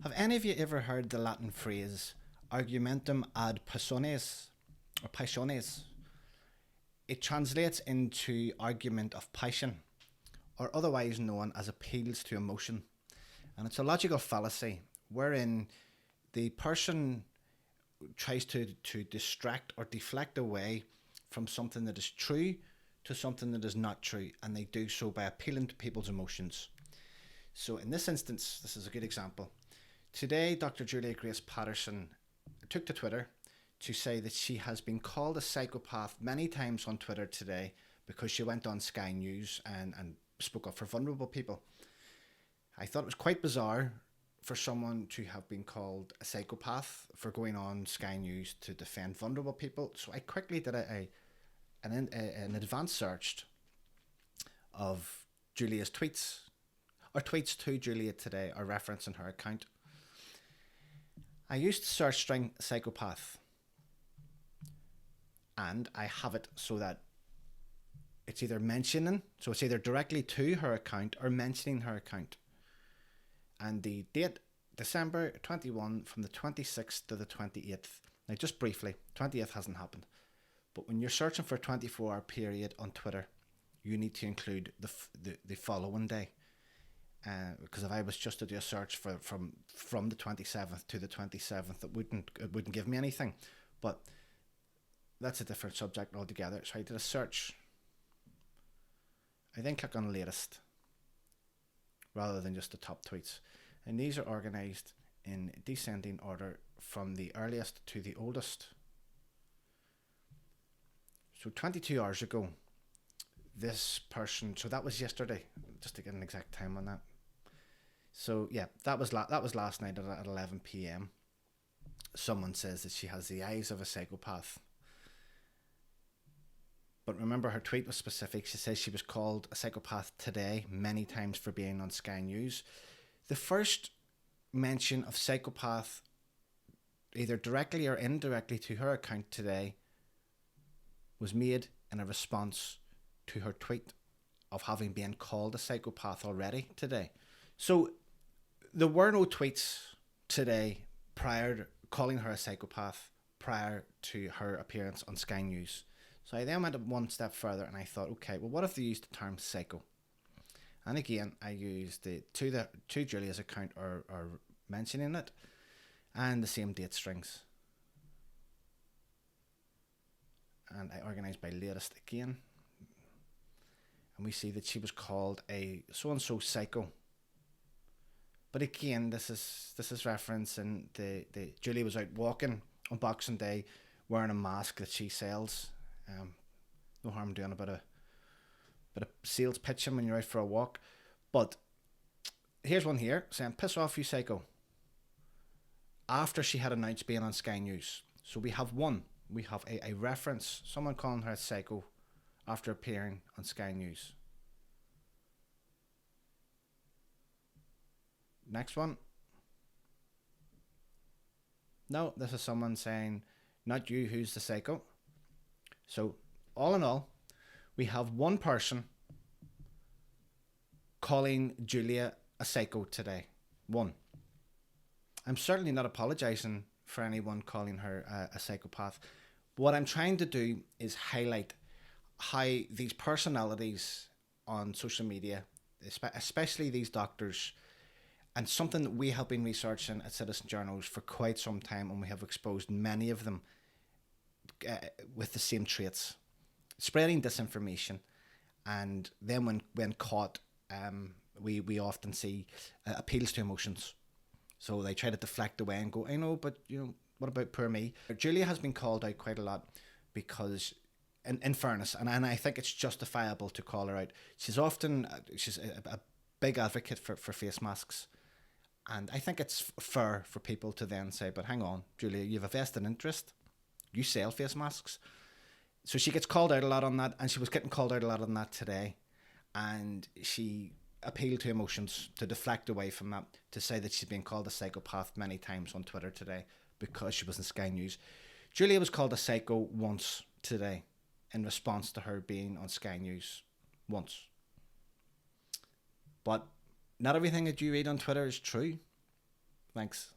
Have any of you ever heard the Latin phrase argumentum ad passiones or passiones? It translates into argument of passion, or otherwise known as appeals to emotion. And it's a logical fallacy wherein the person tries to distract or deflect away from something that is true to something that is not true, and they do so by appealing to people's emotions. So in this instance, this is a good example. Today, Dr. Julia Grace Patterson took to Twitter to say that she has been called a psychopath many times on Twitter today because she went on Sky News and spoke up for vulnerable people. I thought it was quite bizarre for someone to have been called a psychopath for going on Sky News to defend vulnerable people. So I quickly did an advanced search of Julia's tweets, or tweets to Julia today, or referencing her account. I used the search string psychopath, and I have it so that it's either mentioning, so it's either directly to her account or mentioning her account. And the date, December 21, from the 26th to the 28th. Now, just briefly, 20th hasn't happened. But when you're searching for a 24-hour period on Twitter, you need to include the following day. Because if I was just to do a search from the 27th to the 27th, it wouldn't give me anything. But that's a different subject altogether. So I did a search. I then click on latest rather than just the top tweets. And these are organised in descending order from the earliest to the oldest. So 22 hours ago, this person, so that was yesterday, just to get an exact time on that. So yeah, that was last night at 11 p.m. Someone says that she has the eyes of a psychopath. But remember, her tweet was specific. She says she was called a psychopath today many times for being on Sky News. The first mention of psychopath, either directly or indirectly to her account today, was made in a response to her tweet of having been called a psychopath already today. So there were no tweets today prior calling her a psychopath prior to her appearance on Sky News. So I then went one step further and I thought, okay, well, what if they used the term psycho? And again, I used the to Julia's account or mentioning it and the same date strings. And I organised by latest again. And we see that she was called a so-and-so psycho. But again, this is referencing the Julia was out walking on Boxing Day wearing a mask that she sells. No harm doing a bit of sales pitching when you're out for a walk. But here's one here saying, piss off you psycho, after she had announced being on Sky News. So we have a reference, someone calling her a psycho after appearing on Sky News. Next one. No, this is someone saying, not you, who's the psycho. So all in all, we have one person calling Julia a psycho today. One. I'm certainly not apologising for anyone calling her a psychopath. What I'm trying to do is highlight how these personalities on social media, especially these doctors, and something that we have been researching at Citizen Journals for quite some time, and we have exposed many of them with the same traits, spreading disinformation, and then when caught, we often see appeals to emotions. So they try to deflect away and go, I know, but what about poor me? Julia has been called out quite a lot because, in fairness, and I think it's justifiable to call her out. She's a big advocate for face masks. And I think it's fair for people to then say, but hang on, Julia, you have a vested interest. You sell face masks. So she gets called out a lot on that, and she was getting called out a lot on that today. And she appealed to emotions to deflect away from that, to say that she's been called a psychopath many times on Twitter today because she was in Sky News. Julia was called a psycho once today in response to her being on Sky News once. But not everything that you read on Twitter is true. Thanks.